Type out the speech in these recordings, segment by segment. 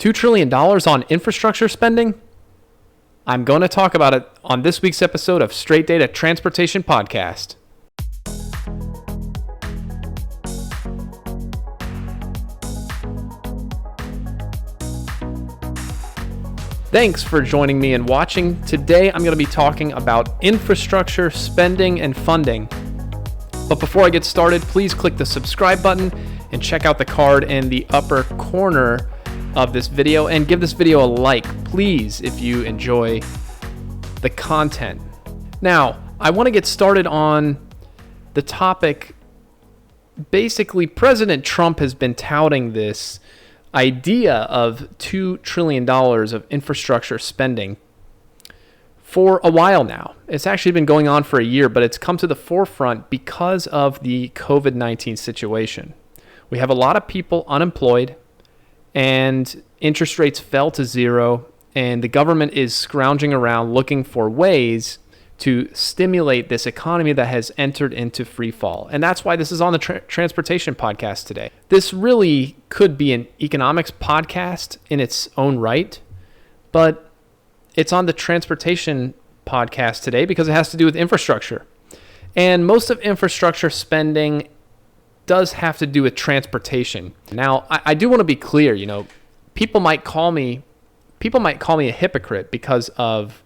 $2 trillion on infrastructure spending? I'm going to talk about it on this week's episode of Straight Data Transportation Podcast. Thanks for joining me and watching. Today I'm going to be talking about infrastructure spending and funding. But before I get started, please click the subscribe button and check out the card in the upper corner of this video and give this video a like, please, if you enjoy the content. Now, I want to get started on the topic. Basically, President Trump has been touting this idea of $2 trillion of infrastructure spending for a while now. It's actually been going on for a year, but it's come to the forefront because of the COVID-19 situation. We have a lot of people unemployed, and interest rates fell to zero, and the government is scrounging around looking for ways to stimulate this economy that has entered into free fall. And that's why this is on the Transportation Podcast today. This really could be an economics podcast in its own right, but it's on the Transportation Podcast today because it has to do with infrastructure. And most of infrastructure spending does have to do with transportation. Now, I do want to be clear, people might call me a hypocrite because of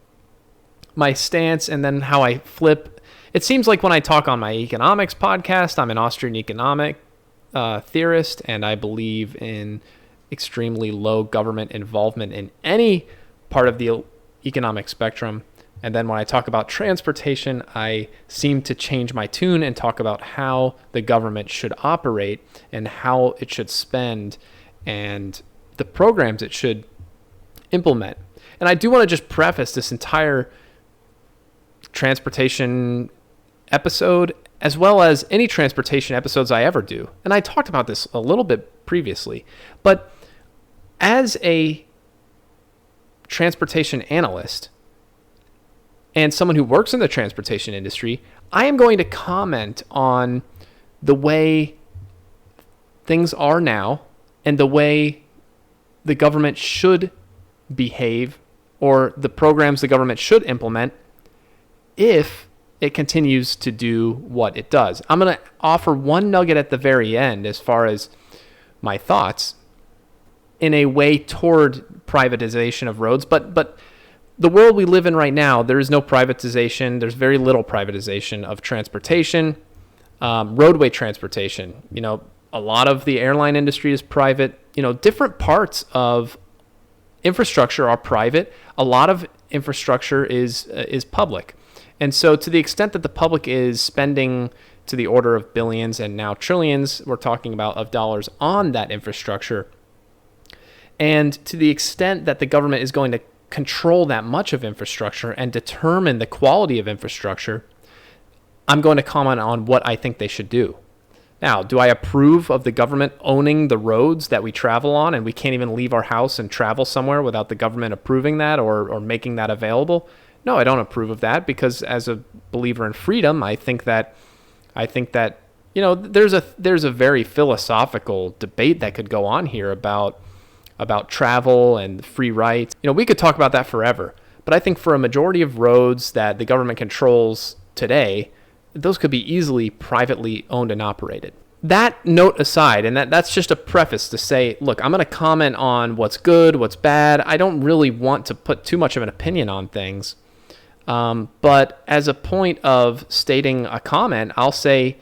my stance and then how I flip. It seems like when I talk on my economics podcast, I'm an Austrian economic theorist, and I believe in extremely low government involvement in any part of the economic spectrum. And then when I talk about transportation, I seem to change my tune and talk about how the government should operate and how it should spend and the programs it should implement. And I do want to just preface this entire transportation episode, as well as any transportation episodes I ever do. And I talked about this a little bit previously, but as a transportation analyst and someone who works in the transportation industry, I am going to comment on the way things are now and the way the government should behave, or the programs the government should implement if it continues to do what it does. I'm going to offer one nugget at the very end as far as my thoughts in a way toward privatization of roads, but the world we live in right now, there is no privatization. There's very little privatization of transportation, roadway transportation. A lot of the airline industry is private. Different parts of infrastructure are private. A lot of infrastructure is public. And so to the extent that the public is spending to the order of billions and now trillions, we're talking about of dollars on that infrastructure. And to the extent that the government is going to control that much of infrastructure and determine the quality of infrastructure, I'm going to comment on what I think they should do. Now, do I approve of the government owning the roads that we travel on, and we can't even leave our house and travel somewhere without the government approving that or making that available? No, I don't approve of that, because as a believer in freedom, I think that there's a very philosophical debate that could go on here about travel and free rights. We could talk about that forever. But I think for a majority of roads that the government controls today, those could be easily privately owned and operated. That note aside, and that's just a preface to say, look, I'm going to comment on what's good, what's bad. I don't really want to put too much of an opinion on things. But as a point of stating a comment, I'll say,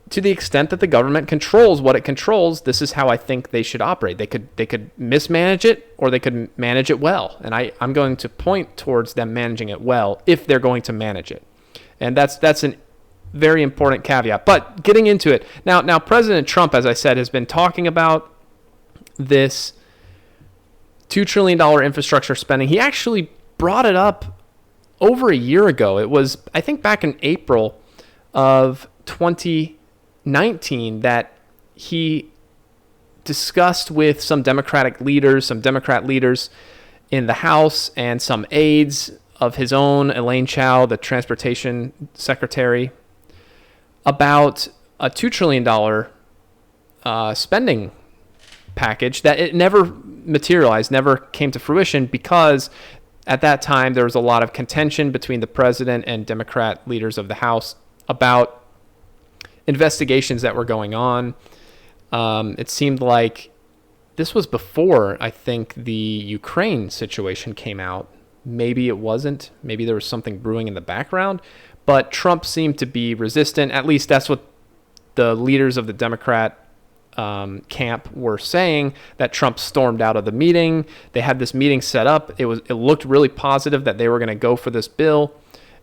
to the extent that the government controls what it controls, this is how I think they should operate. They could mismanage it, or they could manage it well. And I'm going to point towards them managing it well if they're going to manage it. And that's a very important caveat. But getting into it, now President Trump, as I said, has been talking about this $2 trillion infrastructure spending. He actually brought it up over a year ago. It was, I think, back in April of 2019 that he discussed with some Democrat leaders in the House, and some aides of his own, Elaine Chao, the transportation secretary, about a $2 trillion spending package that it never materialized, never came to fruition, because at that time there was a lot of contention between the president and Democrat leaders of the House about investigations that were going on. It seemed like this was before, I think, the Ukraine situation came out. Maybe it wasn't. Maybe there was something brewing in the background. But Trump seemed to be resistant. At least that's what the leaders of the Democrat camp were saying, that Trump stormed out of the meeting. They had this meeting set up. It looked really positive that they were going to go for this bill.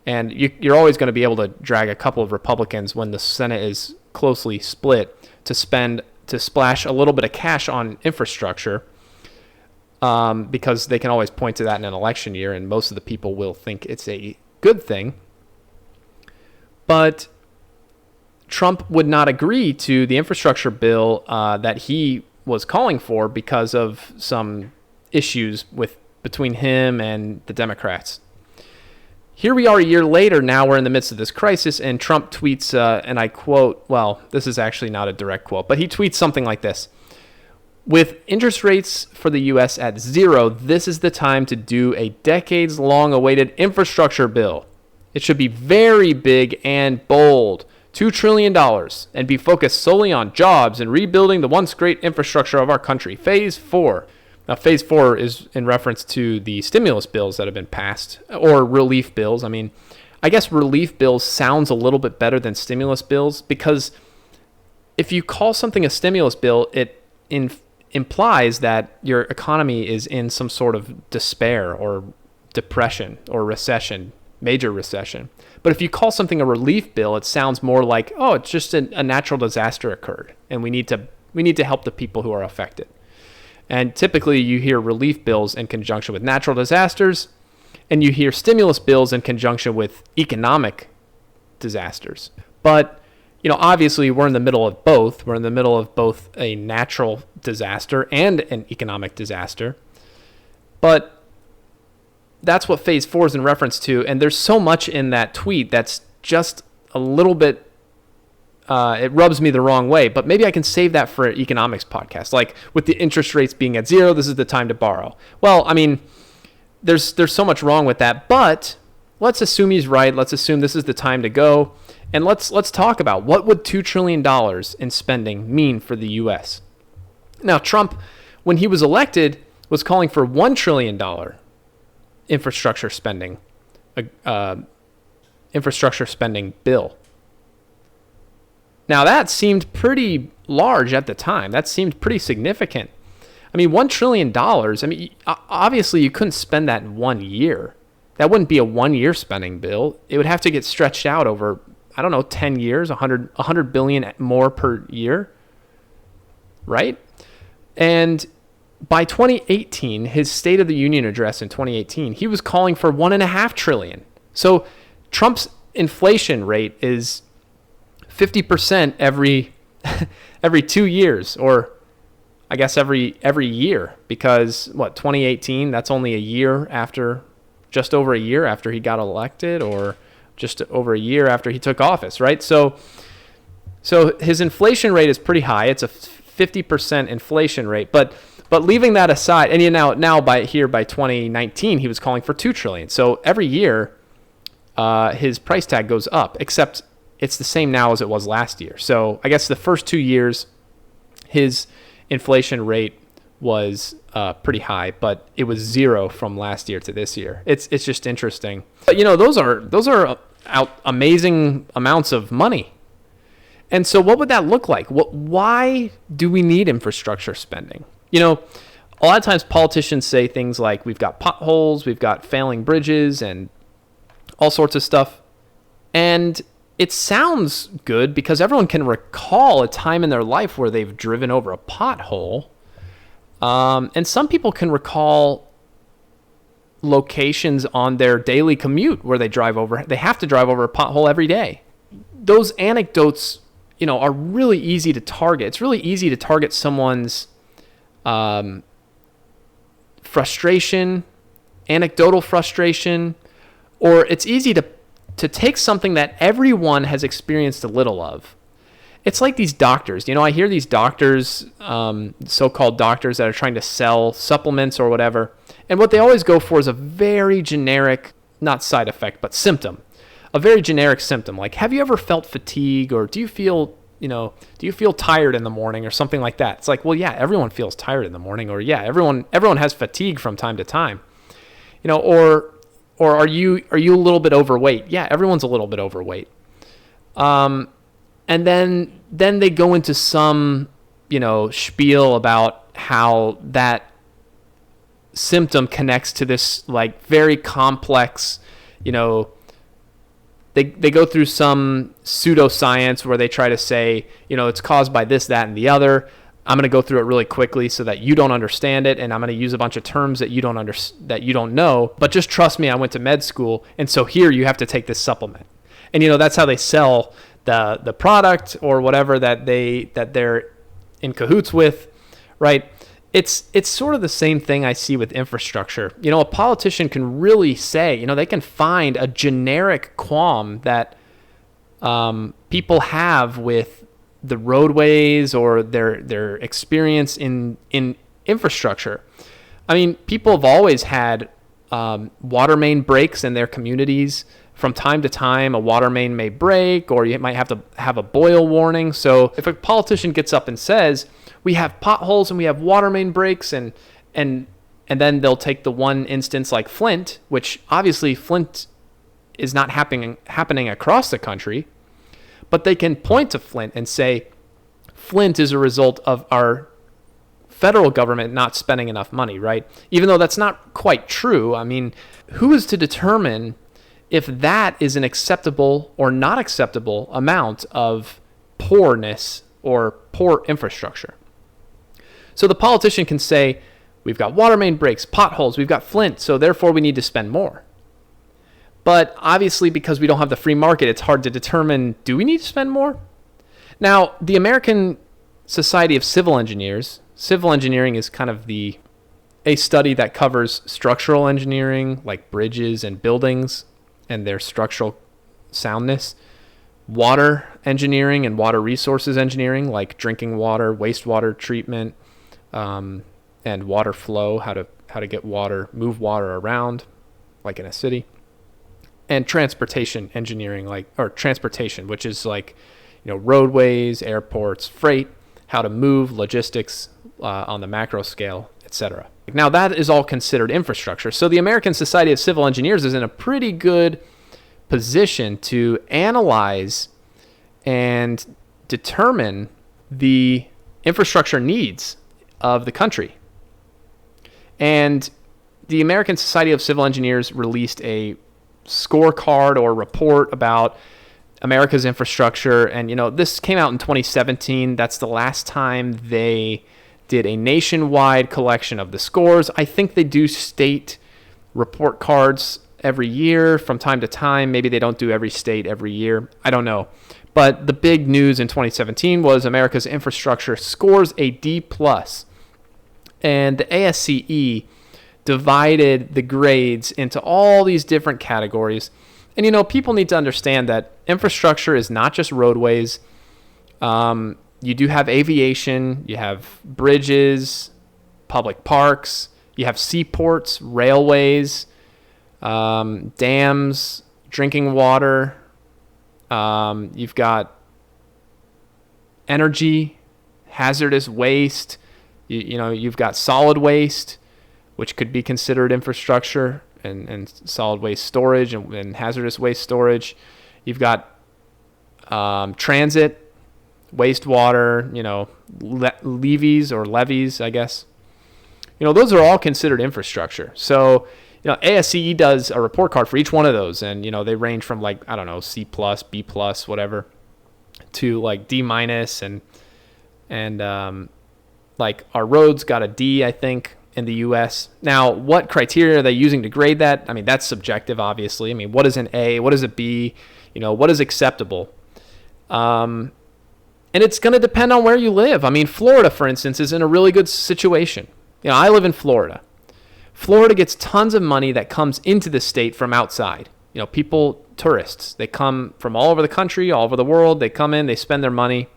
And you're always going to be able to drag a couple of Republicans when the Senate is closely split to splash a little bit of cash on infrastructure, because they can always point to that in an election year, and most of the people will think it's a good thing. But Trump would not agree to the infrastructure bill that he was calling for because of some issues between him and the Democrats. Here we are a year later. Now we're in the midst of this crisis, and Trump tweets, and I quote, well, this is actually not a direct quote, but he tweets something like this: "With interest rates for the U.S. at zero, this is the time to do a decades-long-awaited infrastructure bill. It should be very big and bold, $2 trillion, and be focused solely on jobs and rebuilding the once great infrastructure of our country. Phase 4. Now, Phase 4 is in reference to the stimulus bills that have been passed, or relief bills. I mean, I guess relief bills sounds a little bit better than stimulus bills, because if you call something a stimulus bill, it implies that your economy is in some sort of despair or depression or recession, major recession. But if you call something a relief bill, it sounds more like, oh, it's just a natural disaster occurred, and we need to help the people who are affected. And typically you hear relief bills in conjunction with natural disasters, and you hear stimulus bills in conjunction with economic disasters. But, obviously we're in the middle of both. We're in the middle of both a natural disaster and an economic disaster. But that's what Phase 4 is in reference to, and there's so much in that tweet that's just a little bit, it rubs me the wrong way, but maybe I can save that for an economics podcast. Like, with the interest rates being at zero, this is the time to borrow. Well, I mean, there's so much wrong with that, but let's assume he's right. Let's assume this is the time to go, and let's talk about what would $2 trillion in spending mean for the U.S. Now, Trump, when he was elected, was calling for $1 trillion infrastructure spending bill. Now, that seemed pretty large at the time. That seemed pretty significant. I mean, $1 trillion, obviously you couldn't spend that in 1 year. That wouldn't be a 1-year spending bill. It would have to get stretched out over, 10 years, 100 billion more per year, right? And by 2018, his State of the Union address in 2018, he was calling for $1.5 trillion. So Trump's inflation rate is 50% every 2 years, or I guess every year, because 2018, that's only a year after, just over a year after he got elected, or just over a year after he took office, right? So his inflation rate is pretty high. It's a 50% inflation rate, but leaving that aside, and now by 2019, he was calling for $2 trillion. So every year, his price tag goes up, except it's the same now as it was last year. So I guess the first 2 years, his inflation rate was pretty high, but it was zero from last year to this year. It's just interesting. But those are amazing amounts of money. And so what would that look like? Why do we need infrastructure spending? A lot of times politicians say things like, we've got potholes, we've got failing bridges, and all sorts of stuff. And it sounds good because everyone can recall a time in their life where they've driven over a pothole. And some people can recall locations on their daily commute where they have to drive over a pothole every day. Those anecdotes, are really easy to target. It's really easy to target someone's frustration, anecdotal frustration, or it's easy to take something that everyone has experienced a little of It's like these doctors. I hear these doctors, so-called doctors that are trying to sell supplements or whatever, and what they always go for is a very generic, not side effect, but symptom. A very generic symptom, like, have you ever felt fatigue, or do you feel tired in the morning, or something like that? It's like, well, yeah, everyone feels tired in the morning, or yeah, everyone has fatigue from time to time. Or are you a little bit overweight? Yeah, everyone's a little bit overweight. And then they go into some, spiel about how that symptom connects to this, like, very complex, they go through some pseudoscience where they try to say, it's caused by this, that, and the other. I'm going to go through it really quickly so that you don't understand it, and I'm going to use a bunch of terms that you don't know. But just trust me, I went to med school, and so here you have to take this supplement. And that's how they sell the product or whatever that they're in cahoots with, right? It's sort of the same thing I see with infrastructure. A politician can really say, they can find a generic qualm that people have with the roadways or their experience in infrastructure. I mean, people have always had water main breaks in their communities. From time to time, a water main may break, or you might have to have a boil warning. So if a politician gets up and says, we have potholes and we have water main breaks, and then they'll take the one instance like Flint, which obviously Flint is not happening across the country, but they can point to Flint and say, Flint is a result of our federal government not spending enough money, right? Even though that's not quite true. I mean, who is to determine if that is an acceptable or not acceptable amount of poorness or poor infrastructure? So the politician can say, we've got water main breaks, potholes, we've got Flint, so therefore we need to spend more. But obviously, because we don't have the free market, it's hard to determine, do we need to spend more? Now, the American Society of Civil Engineers, civil engineering is kind of a study that covers structural engineering, like bridges and buildings, and their structural soundness, water engineering and water resources engineering, like drinking water, wastewater treatment, and water flow, how to get water, move water around, like in a city, and transportation engineering, transportation, which is like, roadways, airports, freight, how to move, logistics on the macro scale, etc. Now, that is all considered infrastructure. So the American Society of Civil Engineers is in a pretty good position to analyze and determine the infrastructure needs of the country. And the American Society of Civil Engineers released a scorecard or report about America's infrastructure. And, this came out in 2017. That's the last time they did a nationwide collection of the scores. I think they do state report cards every year from time to time. Maybe they don't do every state every year. I don't know. But the big news in 2017 was America's infrastructure scores a D+. And the ASCE divided the grades into all these different categories. And, people need to understand that infrastructure is not just roadways. You do have aviation, you have bridges, public parks, you have seaports, railways, dams, drinking water. You've got energy, hazardous waste. You've got solid waste, which could be considered infrastructure, and solid waste storage and hazardous waste storage. You've got transit, wastewater, levies, I guess. Those are all considered infrastructure. So, ASCE does a report card for each one of those, and, they range from C+, B+, whatever, to like D-, and our roads got a D, I think, in the U.S. Now, what criteria are they using to grade that? I mean, that's subjective, obviously. I mean, what is an A? What is a B? What is acceptable? And it's going to depend on where you live. I mean, Florida, for instance, is in a really good situation. I live in Florida. Florida gets tons of money that comes into the state from outside. Tourists, they come from all over the country, all over the world. They come in, they spend their money.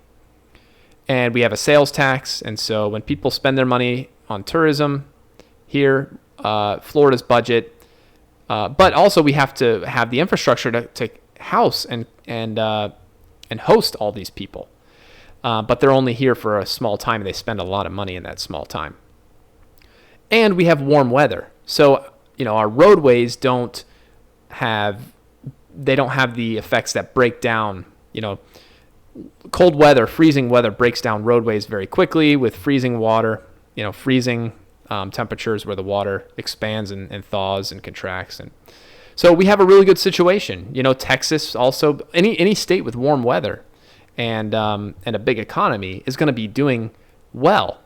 and we have a sales tax. And so when people spend their money on tourism here, Florida's budget, but also we have to have the infrastructure to house and host all these people. But they're only here for a small time, and they spend a lot of money in that small time. And we have warm weather. So, our roadways don't have the effects that break down, cold weather, freezing weather breaks down roadways very quickly with freezing water, freezing temperatures where the water expands and thaws and contracts. And so we have a really good situation. Texas also, any state with warm weather and a big economy is going to be doing well.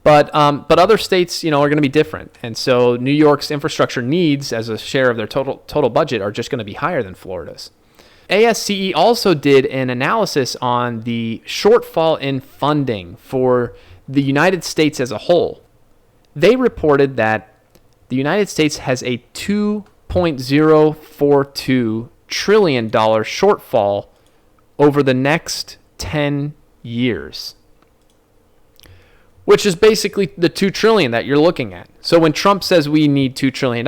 But other states, are going to be different. And so New York's infrastructure needs as a share of their total budget are just going to be higher than Florida's. ASCE also did an analysis on the shortfall in funding for the United States as a whole. They reported that the United States has a $2.042 trillion shortfall over the next 10 years, which is basically the $2 trillion that you're looking at. So when Trump says we need $2 trillion,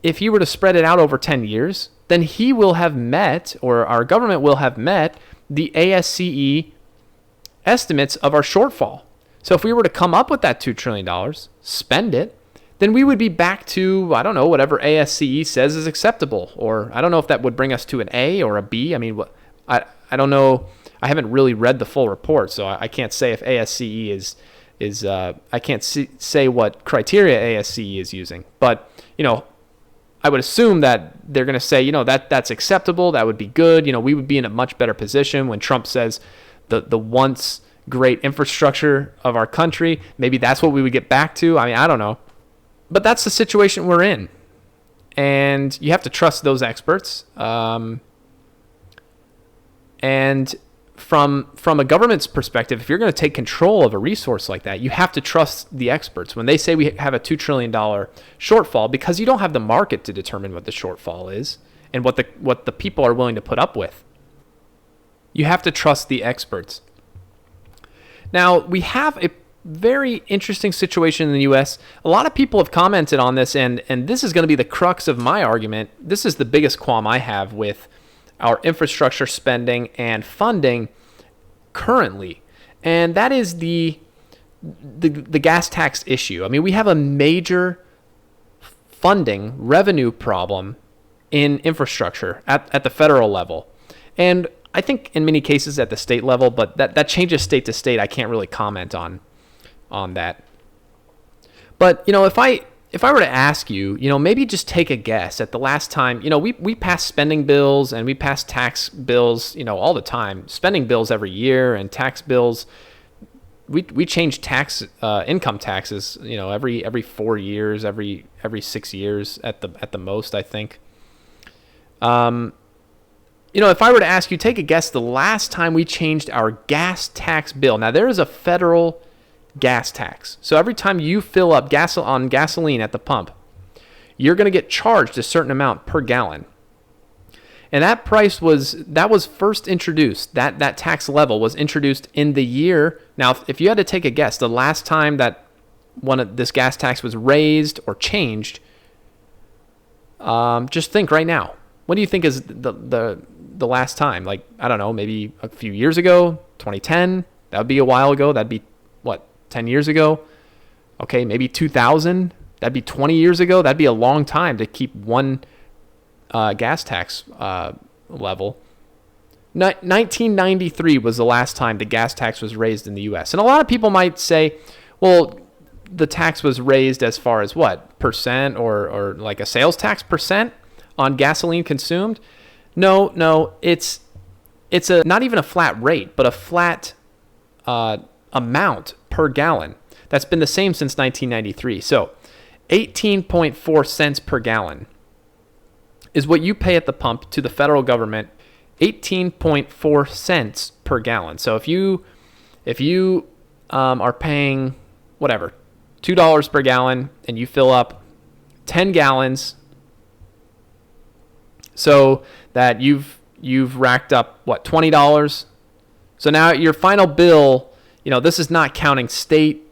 if he were to spread it out over 10 years, then he will have met, or our government will have met, the ASCE estimates of our shortfall. So if we were to come up with that $2 trillion, spend it, then we would be back to, I don't know, whatever ASCE says is acceptable. Or I don't know if that would bring us to an A or a B. I mean, I don't know. I haven't really read the full report, so I can't say if ASCE is I can't say what criteria ASCE is using. But, I would assume that they're going to say, that's acceptable. That would be good. We would be in a much better position when Trump says the once great infrastructure of our country. Maybe that's what we would get back to. I mean, I don't know. But that's the situation we're in. And you have to trust those experts. And from a government's perspective, if you're going to take control of a resource like that, you have to trust the experts. When they say we have a $2 trillion shortfall, because you don't have the market to determine what the shortfall is and what the people are willing to put up with. You have to trust the experts. Now, we have a very interesting situation in the U.S. A lot of people have commented on this, and this is going to be the crux of my argument. This is the biggest qualm I have with our infrastructure spending and funding currently, and that is the gas tax issue. I mean, we have a major funding revenue problem in infrastructure at the federal level, and I think in many cases at the state level, but that changes state to state. I can't really comment on that. But if I were to ask you, maybe just take a guess at the last time, we pass spending bills and we pass tax bills, all the time, spending bills every year and tax bills. We change income taxes, every 4 years, every 6 years at the most, I think. If I were to ask you, take a guess the last time we changed our gas tax bill. Now, there is a federal gas tax. So every time you fill up gasoline at the pump, you're going to get charged a certain amount per gallon. And that price was first introduced, that tax level was introduced in the year. Now, if you had to take a guess, the last time that this gas tax was raised or changed, just think right now. What do you think is the last time? Like, I don't know, maybe a few years ago, 2010, that would be a while ago. That'd be, 10 years ago? Okay, maybe 2000. That'd be 20 years ago. That'd be a long time to keep one gas tax level. 1993 was the last time the gas tax was raised in the U.S. And a lot of people might say, well, the tax was raised as far as what? Percent or like a sales tax percent on gasoline consumed? No, it's not even a flat rate, but a flat amount per gallon. That's been the same since 1993. So 18.4 cents per gallon is what you pay at the pump to the federal government, 18.4 cents per gallon. So if you are paying whatever, $2 per gallon and you fill up 10 gallons, so that you've racked up $20. So now your final bill This is not counting state,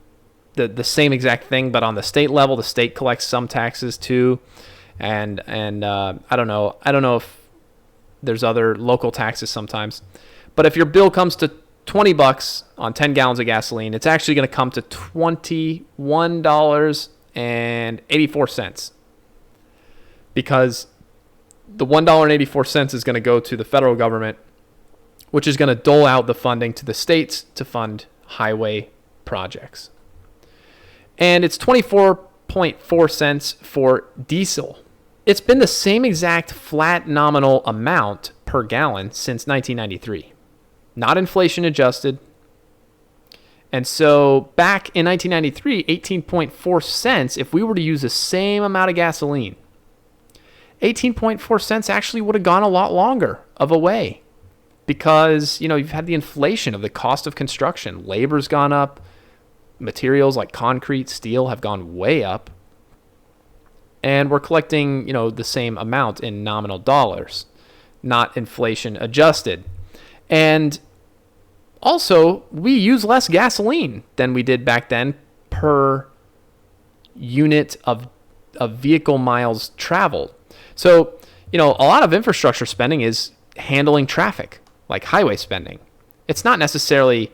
the same exact thing, but on the state level, the state collects some taxes too. And I don't know if there's other local taxes sometimes. But if your bill comes to $20 on 10 gallons of gasoline, it's actually going to come to $21.84, because the $1.84 is going to go to the federal government, which is going to dole out the funding to the states to fund highway projects. And it's 24.4 cents for diesel. It's been the same exact flat nominal amount per gallon since 1993, not inflation adjusted. And so back in 1993, 18.4 cents, if we were to use the same amount of gasoline, 18.4 cents actually would have gone a lot longer of a way, because, you've had the inflation of the cost of construction. Labor's gone up. Materials like concrete, steel have gone way up. And we're collecting, the same amount in nominal dollars, not inflation adjusted. And also, we use less gasoline than we did back then per unit of vehicle miles traveled. So, a lot of infrastructure spending is handling traffic, like highway spending. It's not necessarily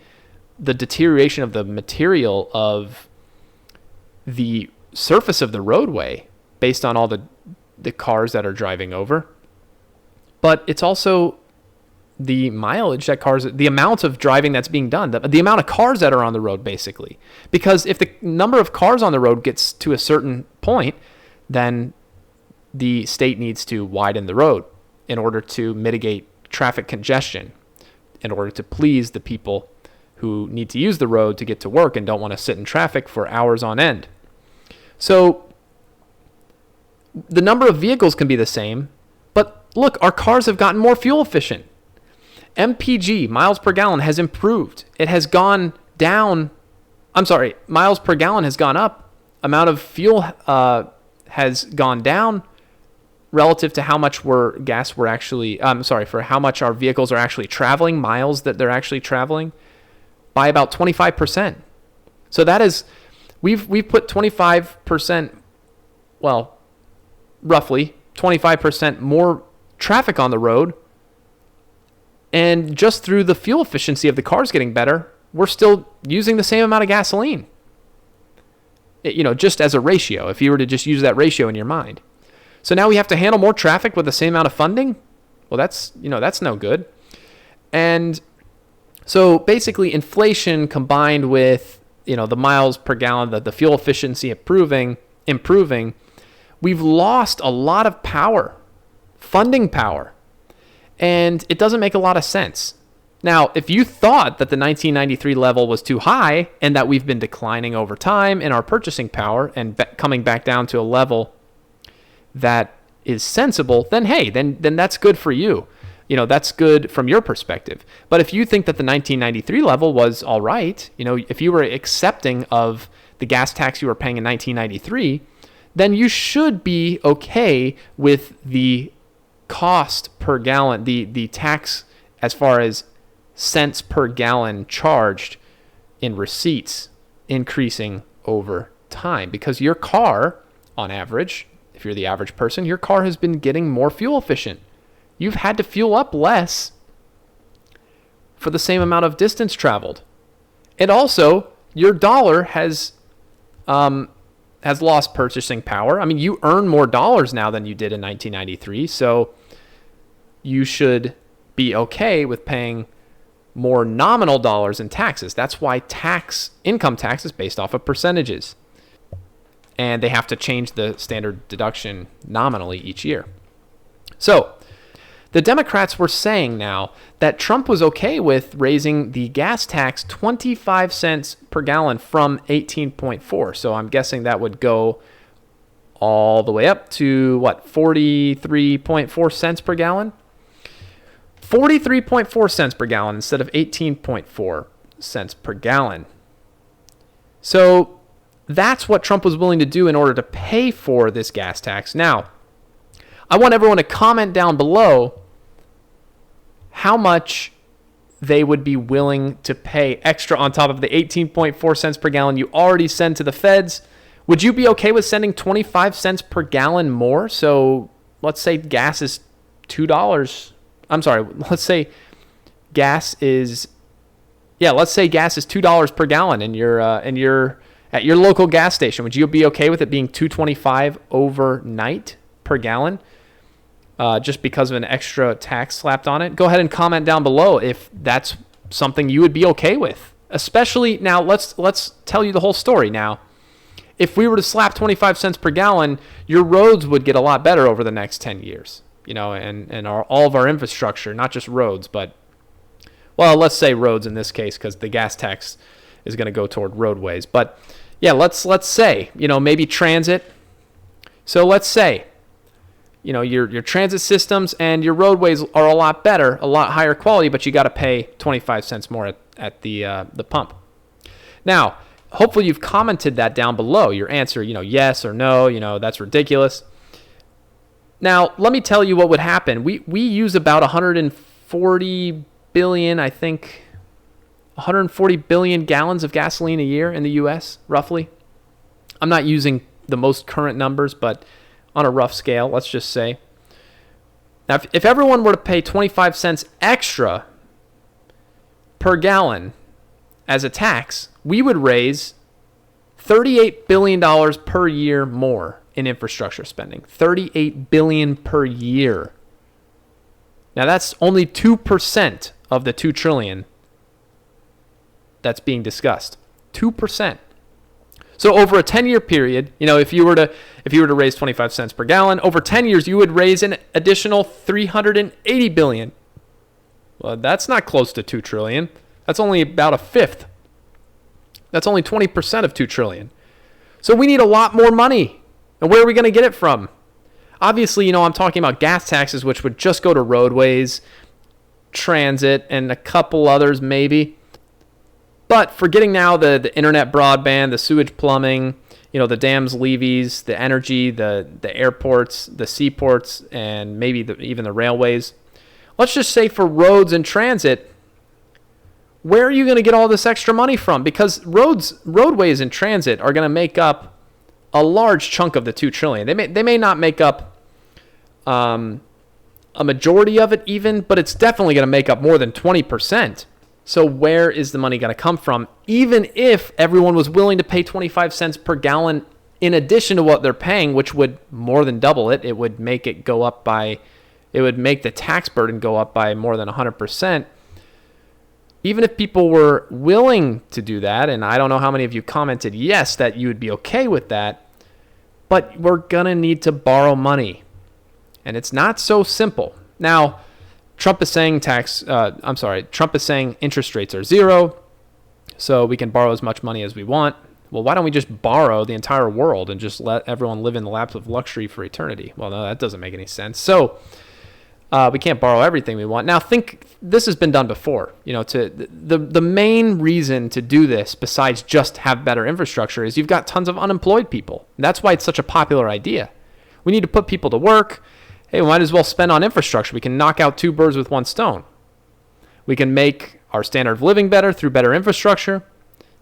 the deterioration of the material of the surface of the roadway based on all the cars that are driving over, but it's also the mileage that the amount of driving that's being done, the amount of cars that are on the road, basically. Because if the number of cars on the road gets to a certain point, then the state needs to widen the road in order to mitigate traffic congestion, in order to please the people who need to use the road to get to work and don't want to sit in traffic for hours on end. So the number of vehicles can be the same, but look, our cars have gotten more fuel efficient. MPG, miles per gallon, has improved. It has gone down. Miles per gallon has gone up. Amount of fuel has gone down relative to how much for how much our vehicles are actually traveling, miles that they're actually traveling, by about 25%. So that is, we've put 25%, well, roughly 25% more traffic on the road. And just through the fuel efficiency of the cars getting better, we're still using the same amount of gasoline. Just as a ratio, if you were to just use that ratio in your mind. So now we have to handle more traffic with the same amount of funding? Well, that's no good. And so basically inflation combined with, the miles per gallon, the fuel efficiency improving, we've lost a lot of power, funding power. And it doesn't make a lot of sense. Now, if you thought that the 1993 level was too high and that we've been declining over time in our purchasing power and coming back down to a level that is sensible, then hey, then that's good for you. That's good from your perspective. But if you think that the 1993 level was all right, if you were accepting of the gas tax you were paying in 1993, then you should be okay with the cost per gallon, the tax as far as cents per gallon charged in receipts increasing over time, because your car, on average, if you're the average person, your car has been getting more fuel efficient. You've had to fuel up less for the same amount of distance traveled. And also, your dollar has lost purchasing power. I mean, you earn more dollars now than you did in 1993, so you should be okay with paying more nominal dollars in taxes. That's why income tax is based off of percentages. And they have to change the standard deduction nominally each year. So the Democrats were saying now that Trump was okay with raising the gas tax 25 cents per gallon from 18.4. So I'm guessing that would go all the way up to 43.4 cents per gallon? 43.4 cents per gallon instead of 18.4 cents per gallon. So that's what Trump was willing to do in order to pay for this gas tax. Now, I want everyone to comment down below how much they would be willing to pay extra on top of the 18.4 cents per gallon you already send to the feds. Would you be okay with sending 25 cents per gallon more? So let's say gas is $2. I'm sorry, let's say gas is $2 per gallon and you're at your local gas station. Would you be okay with it being $2.25 overnight per gallon? Just because of an extra tax slapped on it? Go ahead and comment down below if that's something you would be okay with. Especially now, let's tell you the whole story now. If we were to slap 25 cents per gallon, your roads would get a lot better over the next 10 years, and all of our infrastructure, not just roads, but, well, let's say roads in this case, because the gas tax is going to go toward roadways. But yeah, let's say, maybe transit. So let's say, your transit systems and your roadways are a lot better, a lot higher quality, but you got to pay 25 cents more at the pump. Now, hopefully you've commented that down below. Your answer, yes or no, that's ridiculous. Now, let me tell you what would happen. We use about 140 billion, I think, 140 billion gallons of gasoline a year in the U.S., roughly. I'm not using the most current numbers, but on a rough scale, let's just say. Now, if everyone were to pay 25 cents extra per gallon as a tax, we would raise $38 billion per year more in infrastructure spending. $38 billion per year. Now, that's only 2% of the $2 trillion that's being discussed. 2%. So over a 10-year period, if you were to raise 25 cents per gallon, over 10 years you would raise an additional $380 billion. Well, that's not close to $2 trillion. That's only about a fifth. That's only 20% of $2 trillion. So we need a lot more money. And where are we going to get it from? Obviously, I'm talking about gas taxes, which would just go to roadways, transit, and a couple others maybe. But forgetting now the internet broadband, the sewage plumbing, the dams, levees, the energy, the airports, the seaports, and maybe even the railways. Let's just say for roads and transit, where are you going to get all this extra money from? Because roadways and transit are going to make up a large chunk of the $2 trillion. They may not make up a majority of it even, but it's definitely going to make up more than 20%. So where is the money going to come from? Even if everyone was willing to pay 25 cents per gallon in addition to what they're paying, which would more than double it, it would make the tax burden go up by more than 100%. Even if people were willing to do that, and I don't know how many of you commented yes, that you would be okay with that, but we're going to need to borrow money. And it's not so simple. Now, Trump is saying interest rates are zero, so we can borrow as much money as we want. Well, why don't we just borrow the entire world and just let everyone live in the laps of luxury for eternity? Well, no, that doesn't make any sense. So we can't borrow everything we want. Now, think this has been done before. The main reason to do this, besides just have better infrastructure, is you've got tons of unemployed people. And that's why it's such a popular idea. We need to put people to work. Hey, we might as well spend on infrastructure. We can knock out two birds with one stone. We can make our standard of living better through better infrastructure.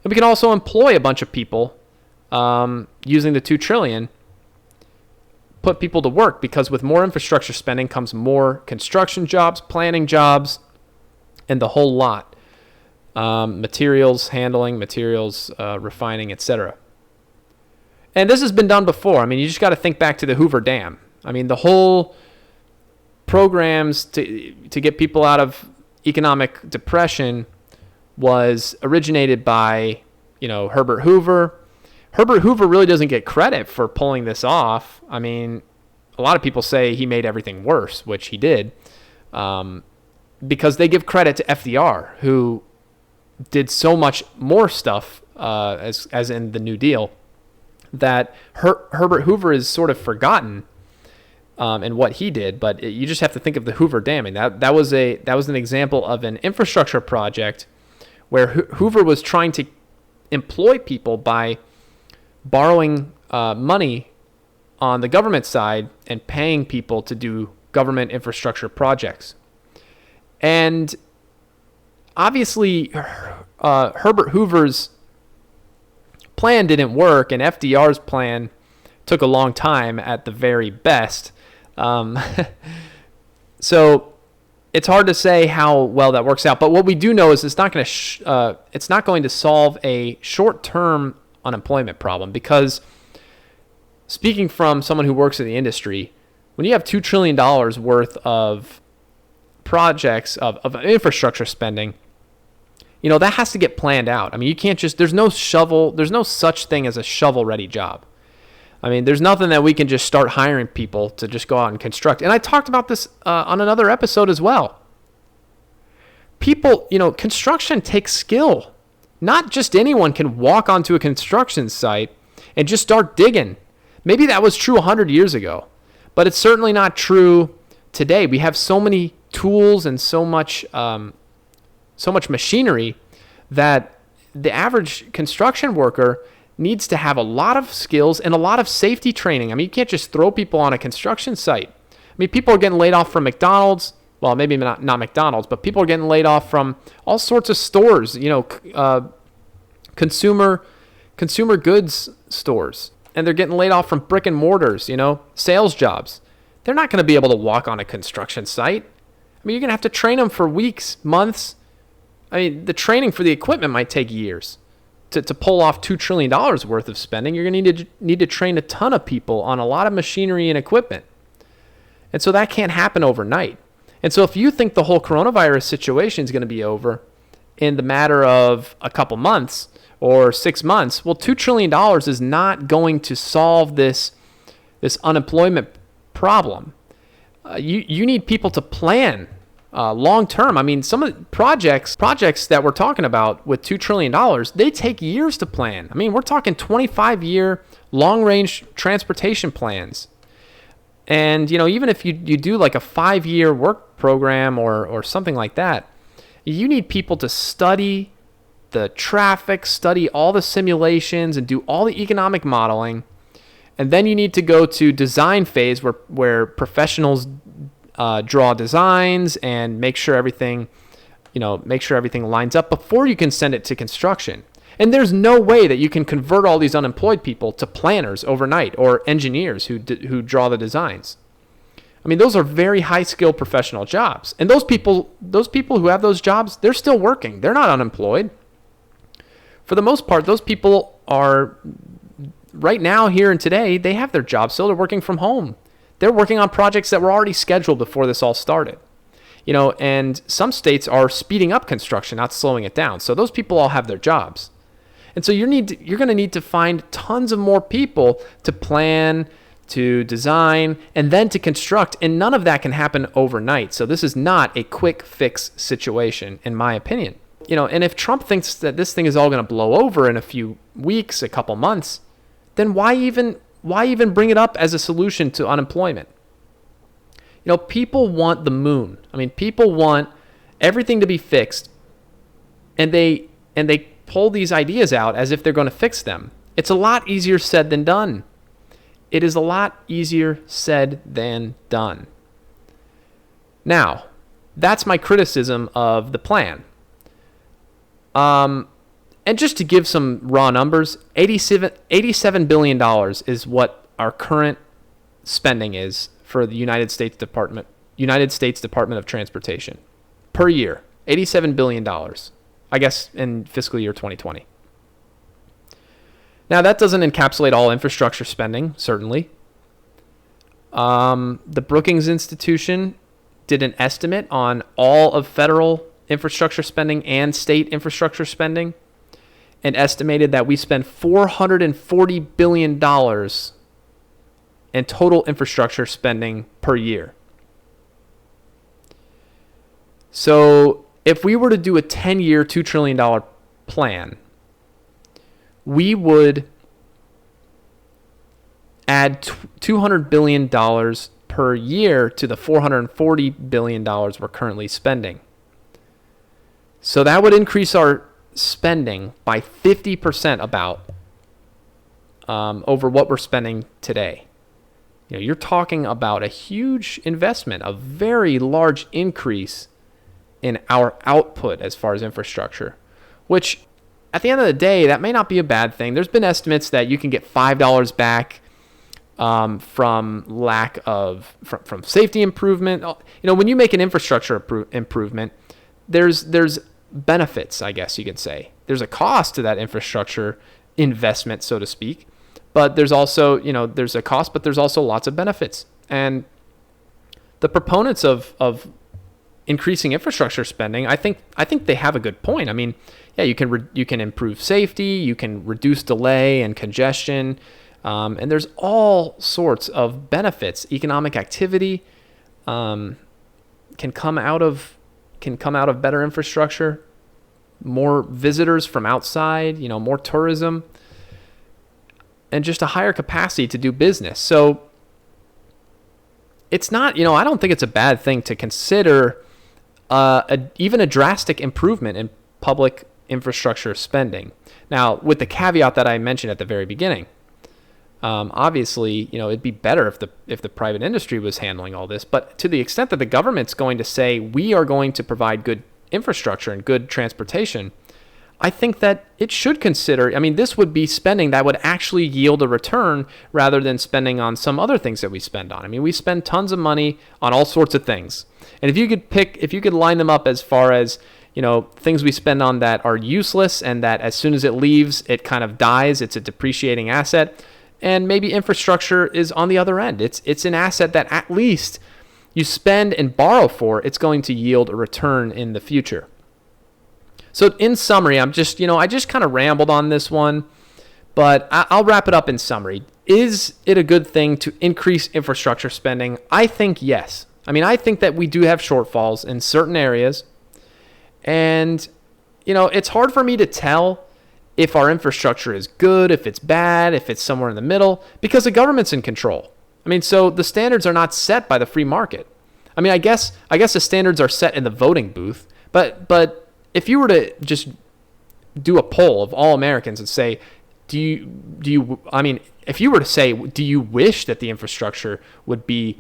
And we can also employ a bunch of people using the $2 trillion, put people to work, because with more infrastructure spending comes more construction jobs, planning jobs, and the whole lot. Materials handling, materials refining, etc. And this has been done before. I mean, you just got to think back to the Hoover Dam. I mean, the whole programs to get people out of economic depression was originated by, Herbert Hoover. Herbert Hoover really doesn't get credit for pulling this off. I mean, a lot of people say he made everything worse, which he did, because they give credit to FDR, who did so much more stuff as in the New Deal, that Herbert Hoover is sort of forgotten. And what he did, but you just have to think of the Hoover Dam. And that was an example of an infrastructure project where Hoover was trying to employ people by borrowing money on the government side and paying people to do government infrastructure projects. And obviously, Herbert Hoover's plan didn't work, and FDR's plan took a long time at the very best. So it's hard to say how well that works out. But what we do know is it's not going to solve a short-term unemployment problem, because speaking from someone who works in the industry, when you have $2 trillion worth of projects of infrastructure spending, that has to get planned out. I mean, you can't just, there's no such thing as a shovel-ready job. I mean, there's nothing that we can just start hiring people to just go out and construct. And I talked about this on another episode as well. People, construction takes skill. Not just anyone can walk onto a construction site and just start digging. Maybe that was true 100 years ago, but it's certainly not true today. We have so many tools and so much machinery that the average construction worker needs to have a lot of skills and a lot of safety training. I mean, you can't just throw people on a construction site. I mean, people are getting laid off from McDonald's. Well, maybe not McDonald's, but people are getting laid off from all sorts of stores, consumer goods stores. And they're getting laid off from brick and mortars, sales jobs. They're not going to be able to walk on a construction site. I mean, you're going to have to train them for weeks, months. I mean, the training for the equipment might take years. To pull off $2 trillion worth of spending, you're going to need to train a ton of people on a lot of machinery and equipment. And so that can't happen overnight. And so if you think the whole coronavirus situation is going to be over in the matter of a couple months or 6 months, well, $2 trillion is not going to solve this unemployment problem. You need people to plan long term. I mean, some of the projects that we're talking about with $2 trillion, they take years to plan. I mean, we're talking 25-year long-range transportation plans. And, even if you do like a 5-year work program or something like that, you need people to study the traffic, study all the simulations, and do all the economic modeling. And then you need to go to design phase where professionals draw designs and make sure everything lines up before you can send it to construction. And there's no way that you can convert all these unemployed people to planners overnight or engineers who draw the designs. I mean, those are very high-skilled professional jobs. And those people who have those jobs, they're still working. They're not unemployed. For the most part, those people are, right now, here and today, they have their jobs still. They're working from home. They're working on projects that were already scheduled before this all started. And some states are speeding up construction, not slowing it down. So those people all have their jobs. And so you're going to need to find tons of more people to plan, to design, and then to construct. And none of that can happen overnight. So this is not a quick fix situation, in my opinion. And if Trump thinks that this thing is all going to blow over in a few weeks, a couple months, then why even bring it up as a solution to unemployment? People want the moon. I mean, people want everything to be fixed, and they pull these ideas out as if they're going to fix them. It's a lot easier said than done. It is a lot easier said than done. Now, that's my criticism of the plan. And just to give some raw numbers, $87 billion is what our current spending is for the United States Department of Transportation per year. $87 billion, I guess, in fiscal year 2020. Now, that doesn't encapsulate all infrastructure spending, certainly. The Brookings Institution did an estimate on all of federal infrastructure spending and state infrastructure spending and estimated that we spend $440 billion in total infrastructure spending per year. So if we were to do a 10-year, $2 trillion plan, we would add $200 billion per year to the $440 billion we're currently spending. So that would increase our spending by 50% about over what we're spending today. You're talking about a huge investment, a very large increase in our output as far as infrastructure, which at the end of the day, that may not be a bad thing. There's been estimates that you can get $5 back from safety improvement. When you make an infrastructure improvement, there's benefits, I guess you could say. There's a cost to that infrastructure investment, so to speak. But there's also, there's a cost, but there's also lots of benefits. And the proponents of increasing infrastructure spending, I think they have a good point. I mean, yeah, you can improve safety, you can reduce delay and congestion, and there's all sorts of benefits. Economic activity can come out of better infrastructure, more visitors from outside, more tourism, and just a higher capacity to do business. So it's not, I don't think it's a bad thing to consider even a drastic improvement in public infrastructure spending. Now, with the caveat that I mentioned at the very beginning, obviously, it'd be better if the private industry was handling all this. But to the extent that the government's going to say we are going to provide good infrastructure and good transportation, I think that it should consider, this would be spending that would actually yield a return rather than spending on some other things that we spend on. We spend tons of money on all sorts of things. And if you could line them up as far as, things we spend on that are useless and that as soon as it leaves, it kind of dies, it's a depreciating asset. And maybe infrastructure is on the other end. It's an asset that at least you spend and borrow for, it's going to yield a return in the future. So in summary, I just kind of rambled on this one, but I'll wrap it up in summary. Is it a good thing to increase infrastructure spending? I think yes. I think that we do have shortfalls in certain areas, and it's hard for me to tell if our infrastructure is good, if it's bad, if it's somewhere in the middle, because the government's in control. So the standards are not set by the free market. I guess the standards are set in the voting booth, but if you were to just do a poll of all Americans and say, do you wish that the infrastructure would be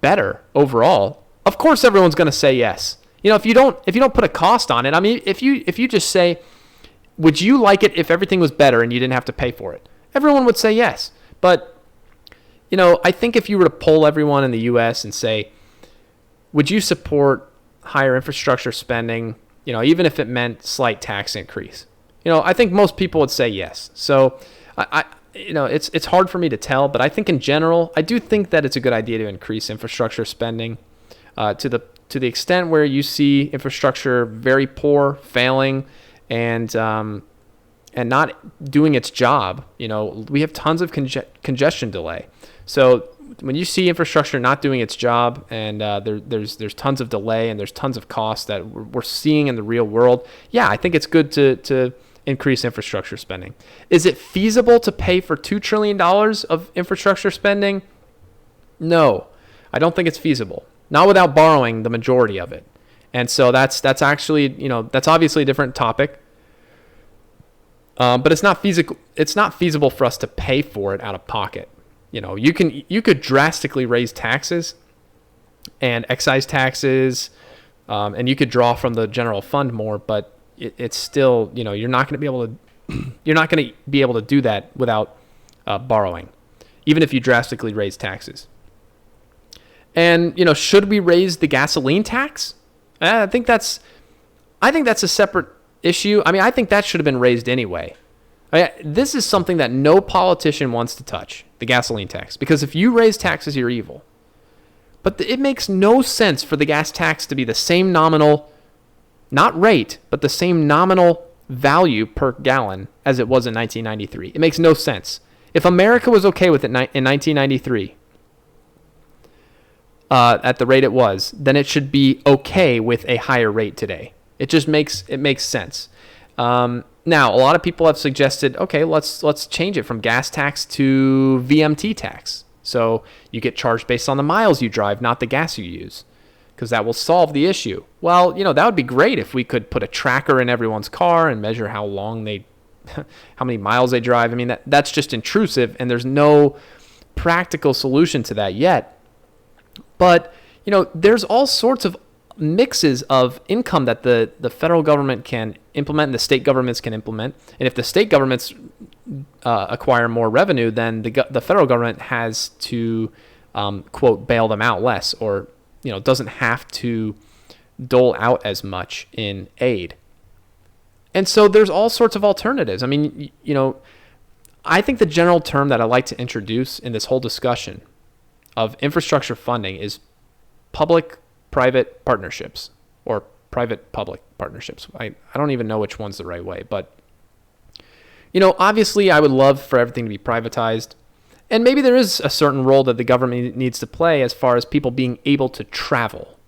better overall? Of course, everyone's going to say yes. If you don't put a cost on it, if you just say, would you like it if everything was better and you didn't have to pay for it? Everyone would say yes. But, I think if you were to poll everyone in the U.S. and say, would you support higher infrastructure spending, even if it meant slight tax increase? I think most people would say yes. So it's hard for me to tell, but I think in general, I do think that it's a good idea to increase infrastructure spending to the extent where you see infrastructure very poor, failing, and not doing its job. We have tons of congestion delay. So when you see infrastructure not doing its job and there's tons of delay and there's tons of costs that we're seeing in the real world, yeah, I think it's good to increase infrastructure spending. Is it feasible to pay for $2 trillion of infrastructure spending? No, I don't think it's feasible. Not without borrowing the majority of it. And so that's actually, that's obviously a different topic. But it's not feasible for us to pay for it out of pocket. You could drastically raise taxes and excise taxes, and you could draw from the general fund more, but it's still, you're not going to be able to do that without borrowing, even if you drastically raise taxes. And should we raise the gasoline tax? I think that's a separate issue. I think that should have been raised anyway. This is something that no politician wants to touch, the gasoline tax, because if you raise taxes, you're evil. But it makes no sense for the gas tax to be the same nominal, not rate, but the same nominal value per gallon as it was in 1993. It makes no sense. If America was okay with it in 1993, at the rate it was, then it should be okay with a higher rate today. It makes sense. Now, a lot of people have suggested, okay, let's change it from gas tax to VMT tax. So you get charged based on the miles you drive, not the gas you use, because that will solve the issue. Well, that would be great if we could put a tracker in everyone's car and measure how many miles they drive. That's just intrusive, and there's no practical solution to that yet. But, there's all sorts of mixes of income that the federal government can implement and the state governments can implement. And if the state governments acquire more revenue, then the federal government has to, quote, bail them out less, or, doesn't have to dole out as much in aid. And so there's all sorts of alternatives. I mean, I think the general term that I like to introduce in this whole discussion of infrastructure funding is public-private partnerships, or private-public partnerships. I don't even know which one's the right way, but obviously I would love for everything to be privatized, and maybe there is a certain role that the government needs to play as far as people being able to travel,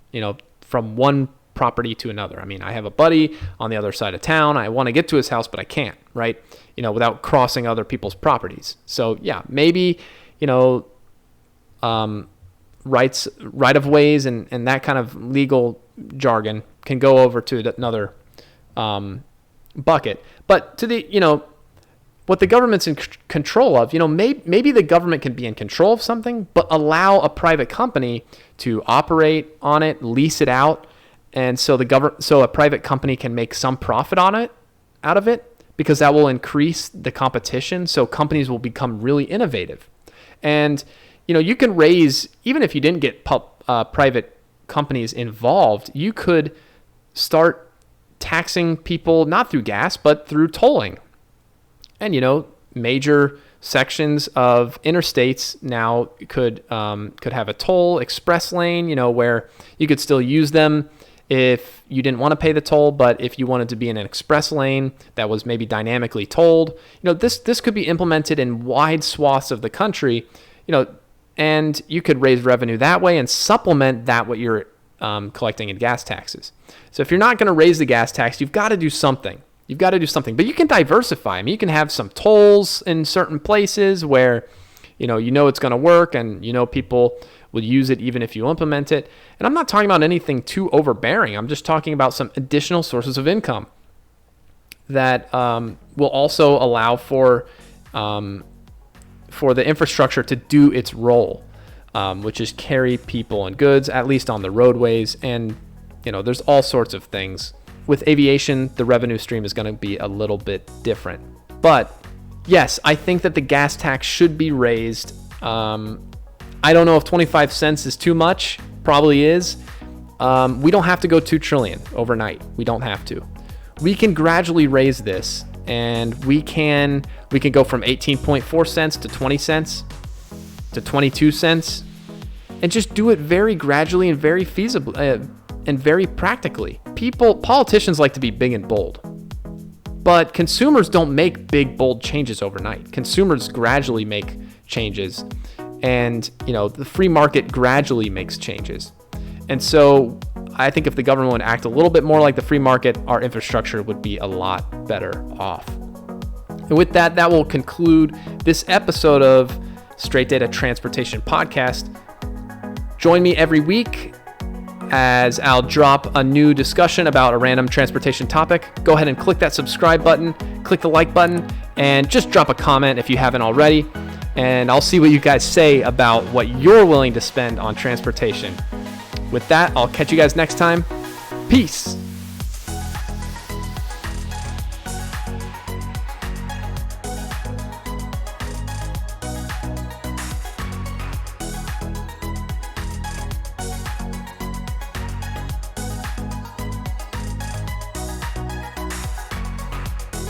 from one property to another. I mean, I have a buddy on the other side of town. I want to get to his house, but I can't, right? Without crossing other people's properties. So yeah, maybe, right of ways and that kind of legal jargon can go over to another bucket. But to the, what the government's in control of, maybe the government can be in control of something, but allow a private company to operate on it, lease it out, and so a private company can make some profit out of it, because that will increase the competition. So companies will become really innovative, and you can raise, even if you didn't get private companies involved, you could start taxing people not through gas but through tolling. And major sections of interstates now could have a toll express lane, where you could still use them if you didn't want to pay the toll, but if you wanted to be in an express lane that was maybe dynamically tolled, this could be implemented in wide swaths of the country, and you could raise revenue that way and supplement that what you're collecting in gas taxes. So if you're not going to raise the gas tax, you've got to do something. But you can diversify. I mean, you can have some tolls in certain places where, it's going to work, and, people will use it even if you implement it. And I'm not talking about anything too overbearing. I'm just talking about some additional sources of income that will also allow for the infrastructure to do its role, which is carry people and goods, at least on the roadways. And, there's all sorts of things. With aviation, the revenue stream is going to be a little bit different. But yes, I think that the gas tax should be raised. I don't know if 25 cents is too much. Probably is. We don't have to go 2 trillion overnight. We don't have to. We can gradually raise this, and we can go from 18.4 cents to 20 cents to 22 cents, and just do it very gradually and very feasible and very practically. Politicians like to be big and bold, but consumers don't make big, bold changes overnight. Consumers gradually make changes, and the free market gradually makes changes. And so I think if the government would act a little bit more like the free market, our infrastructure would be a lot better off. And with that, that will conclude this episode of Strait Data Transportation Podcast. Join me every week as I'll drop a new discussion about a random transportation topic. Go ahead and click that subscribe button, click the like button, and just drop a comment if you haven't already. And I'll see what you guys say about what you're willing to spend on transportation. With that, I'll catch you guys next time. Peace.